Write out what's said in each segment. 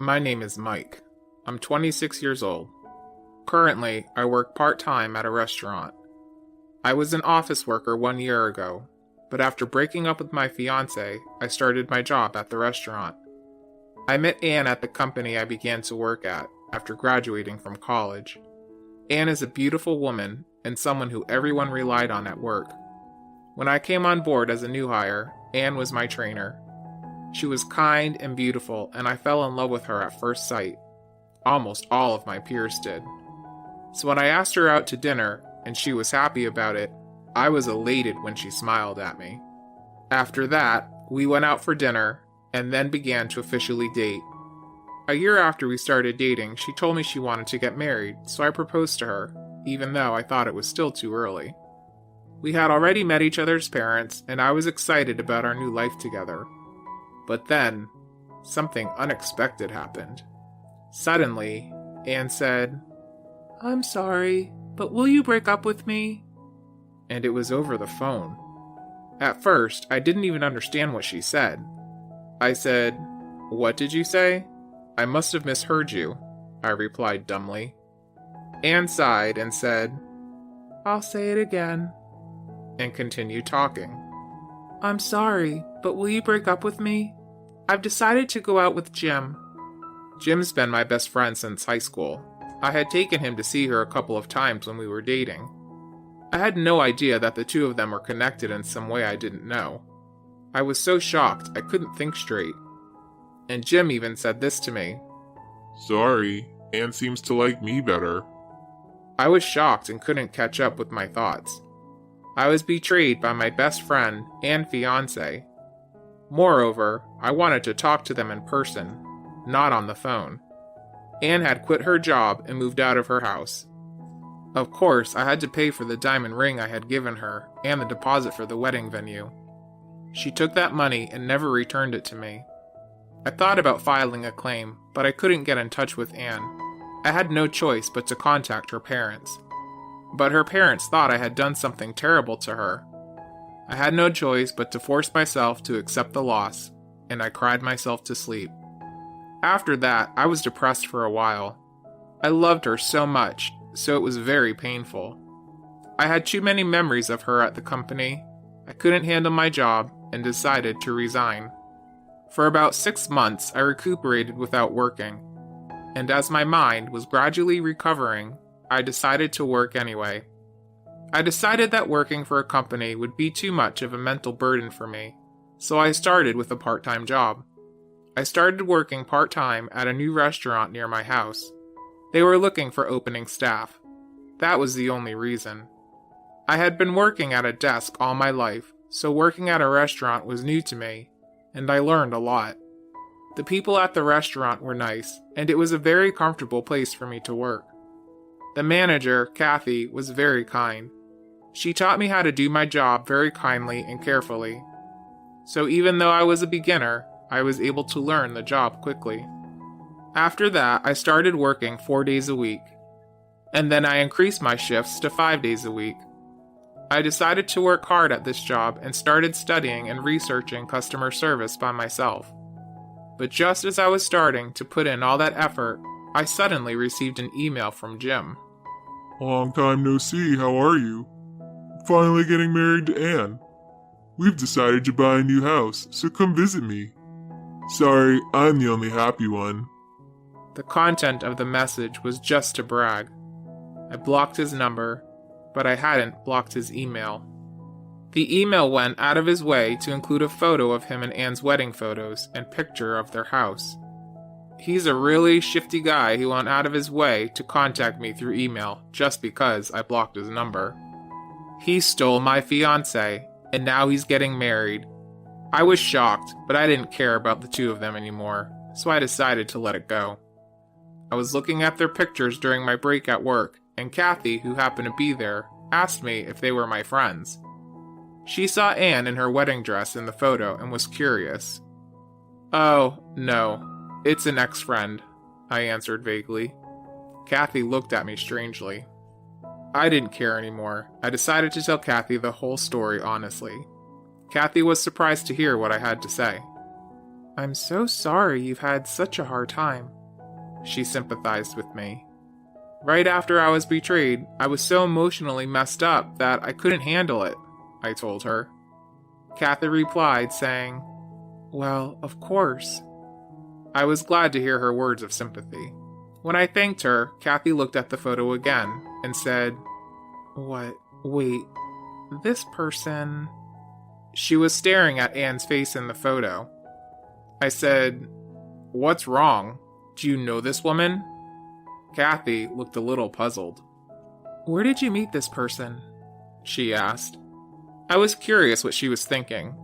My name is Mike. I'm 26 years old. Currently, I work part-time at a restaurant. I was an office worker 1 year ago, but after breaking up with my fiancé, I started my job at the restaurant. I met Anne at the company I began to work at after graduating from college. Anne is a beautiful woman and someone who everyone relied on at work. When I came on board as a new hire, Anne was my trainer. She was kind and beautiful, and I fell in love with her at first sight. Almost all of my peers did. So when I asked her out to dinner, and she was happy about it, I was elated when she smiled at me. After that, we went out for dinner, and then began to officially date. A year after we started dating, she told me she wanted to get married, so I proposed to her, even though I thought it was still too early. We had already met each other's parents, and I was excited about our new life together. But then, something unexpected happened. Suddenly, Anne said, "I'm sorry, but will you break up with me?" And it was over the phone. At first, I didn't even understand what she said. I said, "What did you say?" "I must have misheard you," I replied dumbly. Anne sighed and said, "I'll say it again," and continued talking. "I'm sorry, but will you break up with me? I've decided to go out with Jim." Jim's been my best friend since high school. I had taken him to see her a couple of times when we were dating. I had no idea that the two of them were connected in some way I didn't know. I was so shocked I couldn't think straight. And Jim even said this to me. "Sorry, Anne seems to like me better." I was shocked and couldn't catch up with my thoughts. I was betrayed by my best friend and fiancé. Moreover, I wanted to talk to them in person, not on the phone. Anne had quit her job and moved out of her house. Of course, I had to pay for the diamond ring I had given her and the deposit for the wedding venue. She took that money and never returned it to me. I thought about filing a claim, but I couldn't get in touch with Anne. I had no choice but to contact her parents. But her parents thought I had done something terrible to her. I had no choice but to force myself to accept the loss, and I cried myself to sleep. After that, I was depressed for a while. I loved her so much, so it was very painful. I had too many memories of her at the company. I couldn't handle my job and decided to resign. For about 6 months, I recuperated without working, and as my mind was gradually recovering, I decided to work anyway. I decided that working for a company would be too much of a mental burden for me, so I started with a part-time job. I started working part-time at a new restaurant near my house. They were looking for opening staff. That was the only reason. I had been working at a desk all my life, so working at a restaurant was new to me, and I learned a lot. The people at the restaurant were nice, and it was a very comfortable place for me to work. The manager, Kathy, was very kind. She taught me how to do my job very kindly and carefully. So even though I was a beginner, I was able to learn the job quickly. After that, I started working 4 days a week, and then I increased my shifts to 5 days a week. I decided to work hard at this job and started studying and researching customer service by myself. But just as I was starting to put in all that effort, I suddenly received an email from Jim. "Long time no see, how are you? Finally getting married to Anne. We've decided to buy a new house, so come visit me. Sorry, I'm the only happy one." The content of the message was just to brag. I blocked his number, but I hadn't blocked his email. The email went out of his way to include a photo of him and Anne's wedding photos and picture of their house. He's a really shifty guy who went out of his way to contact me through email just because I blocked his number. He stole my fiancé, and now he's getting married. I was shocked, but I didn't care about the two of them anymore, so I decided to let it go. I was looking at their pictures during my break at work, and Kathy, who happened to be there, asked me if they were my friends. She saw Anne in her wedding dress in the photo and was curious. "Oh, no, it's an ex-friend," I answered vaguely. Kathy looked at me strangely. I didn't care anymore. I decided to tell Kathy the whole story honestly. Kathy was surprised to hear what I had to say. I'm so sorry you've had such a hard time. She sympathized with me. Right after I was betrayed, I was so emotionally messed up that I couldn't handle it, I told her. Kathy replied, saying, Well, of course. I was glad to hear her words of sympathy. When I thanked her, Kathy looked at the photo again and said, What? Wait, this person... She was staring at Anne's face in the photo. I said, What's wrong? Do you know this woman? Kathy looked a little puzzled. Where did you meet this person? She asked. I was curious what she was thinking.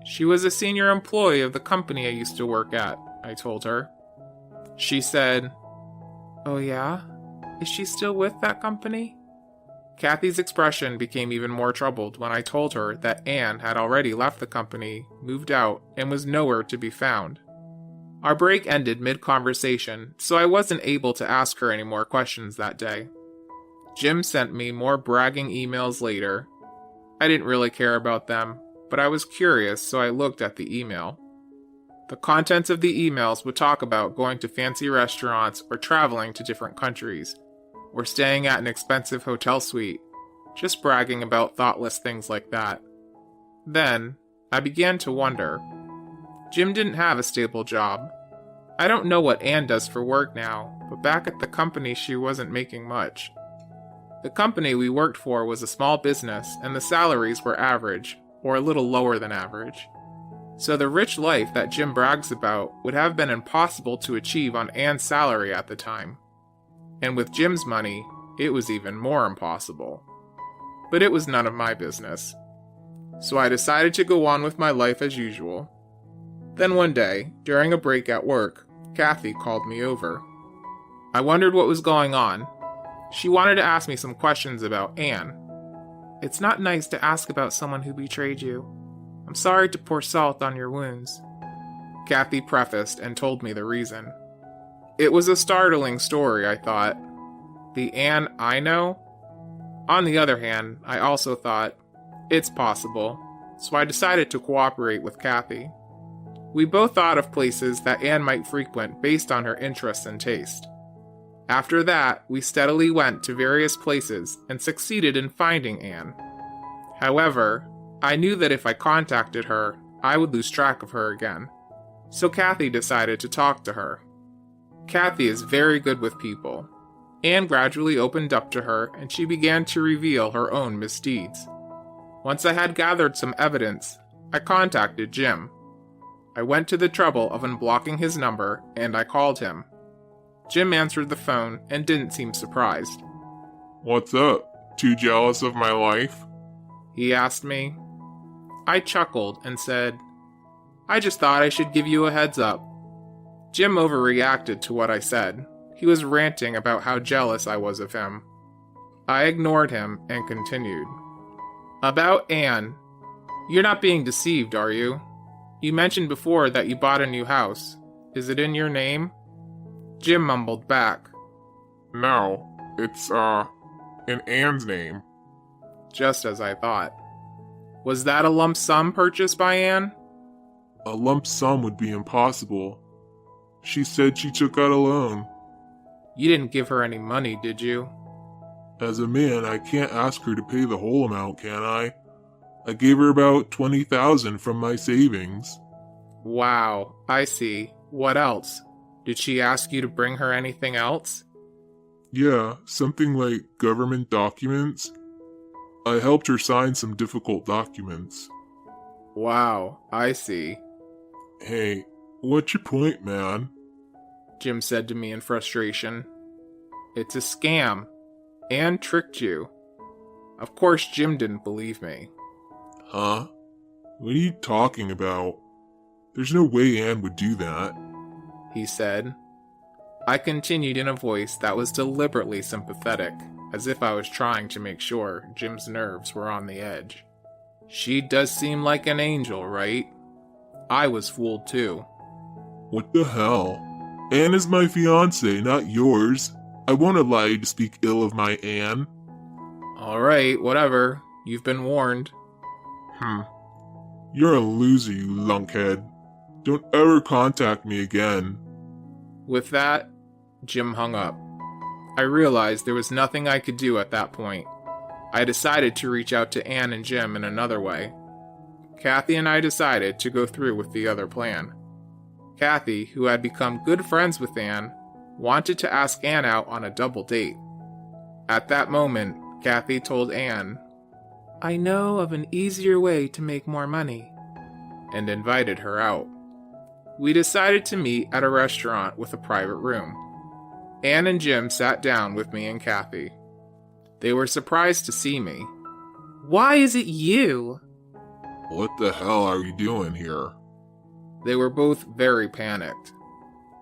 She was a senior employee of the company I used to work at, I told her. She said, Oh yeah? Is she still with that company? Kathy's expression became even more troubled when I told her that Anne had already left the company, moved out, and was nowhere to be found. Our break ended mid-conversation, so I wasn't able to ask her any more questions that day. Jim sent me more bragging emails later. I didn't really care about them, but I was curious, so I looked at the email. The contents of the emails would talk about going to fancy restaurants or traveling to different countries, or staying at an expensive hotel suite, just bragging about thoughtless things like that. Then, I began to wonder. Jim didn't have a stable job. I don't know what Anne does for work now, but back at the company she wasn't making much. The company we worked for was a small business, and the salaries were average, or a little lower than average. So the rich life that Jim brags about would have been impossible to achieve on Anne's salary at the time. And with Jim's money, it was even more impossible. But it was none of my business. So I decided to go on with my life as usual. Then one day, during a break at work, Kathy called me over. I wondered what was going on. She wanted to ask me some questions about Anne. It's not nice to ask about someone who betrayed you. I'm sorry to pour salt on your wounds. Kathy prefaced and told me the reason. It was a startling story, I thought. The Anne I know? On the other hand, I also thought, it's possible, so I decided to cooperate with Kathy. We both thought of places that Anne might frequent based on her interests and taste. After that, we steadily went to various places and succeeded in finding Anne. However, I knew that if I contacted her, I would lose track of her again. So Kathy decided to talk to her. Kathy is very good with people. Anne gradually opened up to her and she began to reveal her own misdeeds. Once I had gathered some evidence, I contacted Jim. I went to the trouble of unblocking his number and I called him. Jim answered the phone and didn't seem surprised. What's up? Too jealous of my life? He asked me. I chuckled and said, I just thought I should give you a heads up. Jim overreacted to what I said. He was ranting about how jealous I was of him. I ignored him and continued. About Anne. You're not being deceived, are you? You mentioned before that you bought a new house. Is it in your name? Jim mumbled back. No, it's, in Anne's name. Just as I thought. Was that a lump sum purchased by Anne? A lump sum would be impossible. She said she took out a loan. You didn't give her any money, did you? As a man, I can't ask her to pay the whole amount, can I? I gave her about $20,000 from my savings. Wow, I see. What else? Did she ask you to bring her anything else? Yeah, something like government documents. I helped her sign some difficult documents. Wow, I see. Hey, what's your point, man? Jim said to me in frustration. It's a scam. Anne tricked you. Of course, Jim didn't believe me. Huh? What are you talking about? There's no way Anne would do that, he said. I continued in a voice that was deliberately sympathetic, as if I was trying to make sure Jim's nerves were on the edge. She does seem like an angel, right? I was fooled too. What the hell? Anne is my fiancé, not yours. I won't allow you to speak ill of my Anne. Alright, whatever. You've been warned. You're a loser, you lunkhead. Don't ever contact me again. With that, Jim hung up. I realized there was nothing I could do at that point. I decided to reach out to Anne and Jim in another way. Kathy and I decided to go through with the other plan. Kathy, who had become good friends with Anne, wanted to ask Anne out on a double date. At that moment, Kathy told Anne, "I know of an easier way to make more money," and invited her out. We decided to meet at a restaurant with a private room. Anne and Jim sat down with me and Kathy. They were surprised to see me. "Why is it you?" What the hell are you doing here? They were both very panicked.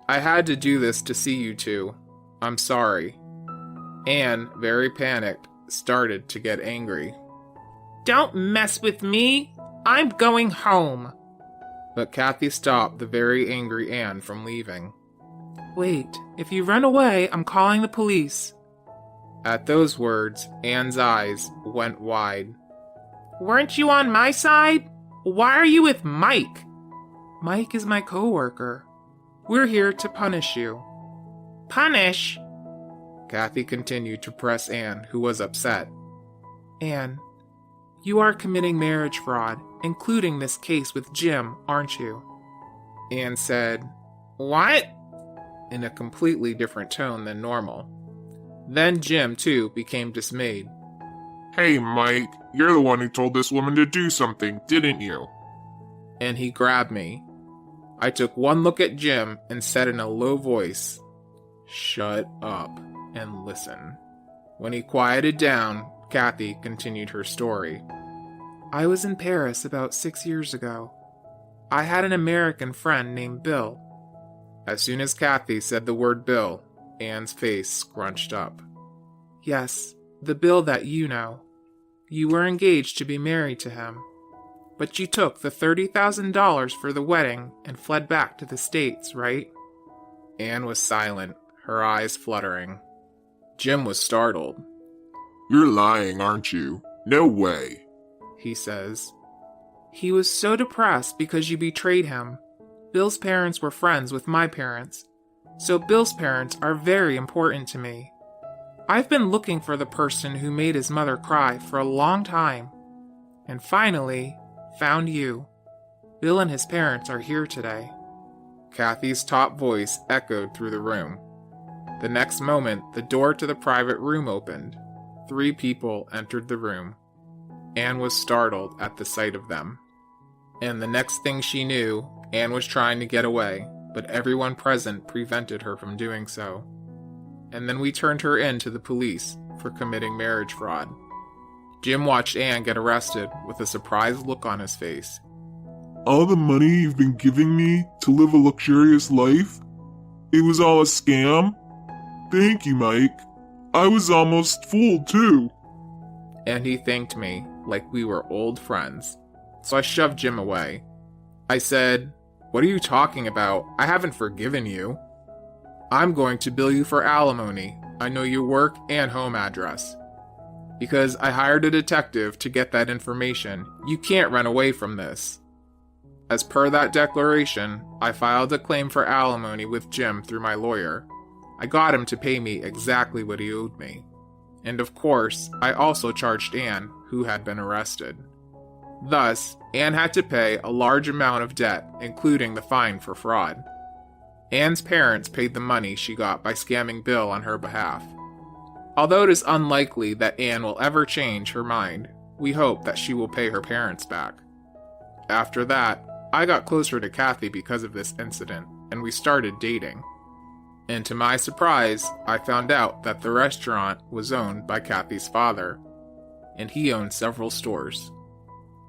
"I had to do this to see you two. I'm sorry." Anne, very panicked, started to get angry. "Don't mess with me! I'm going home!" But Kathy stopped the very angry Anne from leaving. "Wait, if you run away, I'm calling the police." At those words, Anne's eyes went wide. "Weren't you on my side? Why are you with Mike?" "Mike is my coworker. We're here to punish you." "Punish?" Kathy continued to press Anne, who was upset. "Anne, you are committing marriage fraud, including this case with Jim, aren't you?" Anne said, "What?" in a completely different tone than normal. Then Jim, too, became dismayed. Hey, Mike, you're the one who told this woman to do something, didn't you? And he grabbed me. I took one look at Jim and said in a low voice, "Shut up and listen." When he quieted down, Kathy continued her story. "I was in Paris about 6 years ago. I had an American friend named Bill." As soon as Kathy said the word Bill, Anne's face scrunched up. "Yes, the Bill that you know. You were engaged to be married to him. But you took the $30,000 for the wedding and fled back to the States, right?" Anne was silent, her eyes fluttering. Jim was startled. You're lying, aren't you? No way, he says. "He was so depressed because you betrayed him. Bill's parents were friends with my parents, so Bill's parents are very important to me. I've been looking for the person who made his mother cry for a long time, and finally found you. Bill and his parents are here today." Kathy's top voice echoed through the room. The next moment, the door to the private room opened. 3 people entered the room. Anne was startled at the sight of them. And the next thing she knew, Anne was trying to get away, but everyone present prevented her from doing so. And then we turned her in to the police for committing marriage fraud. Jim watched Anne get arrested with a surprised look on his face. All the money you've been giving me to live a luxurious life? It was all a scam? Thank you, Mike. I was almost fooled too. And he thanked me like we were old friends. So I shoved Jim away. I said, "What are you talking about? I haven't forgiven you. I'm going to bill you for alimony. I know your work and home address. Because I hired a detective to get that information. You can't run away from this." As per that declaration, I filed a claim for alimony with Jim through my lawyer. I got him to pay me exactly what he owed me. And of course, I also charged Anne, who had been arrested. Thus, Anne had to pay a large amount of debt, including the fine for fraud. Anne's parents paid the money she got by scamming Bill on her behalf. Although it is unlikely that Anne will ever change her mind, we hope that she will pay her parents back. After that, I got closer to Kathy because of this incident, and we started dating. And to my surprise, I found out that the restaurant was owned by Kathy's father, and he owned several stores.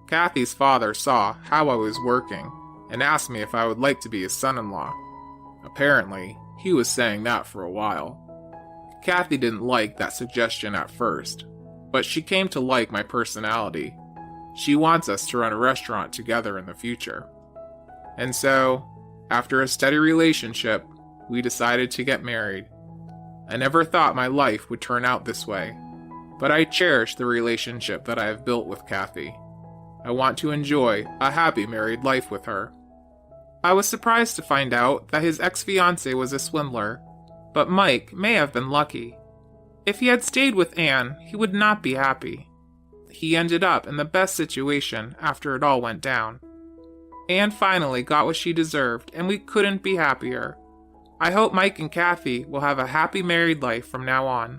Kathy's father saw how I was working and asked me if I would like to be his son-in-law. Apparently, he was saying that for a while. Kathy didn't like that suggestion at first, but she came to like my personality. She wants us to run a restaurant together in the future. And so, after a steady relationship, we decided to get married. I never thought my life would turn out this way, but I cherish the relationship that I have built with Kathy. I want to enjoy a happy married life with her. I was surprised to find out that his ex-fiancé was a swindler, but Mike may have been lucky. If he had stayed with Anne, he would not be happy. He ended up in the best situation after it all went down. Anne finally got what she deserved, and we couldn't be happier. I hope Mike and Kathy will have a happy married life from now on.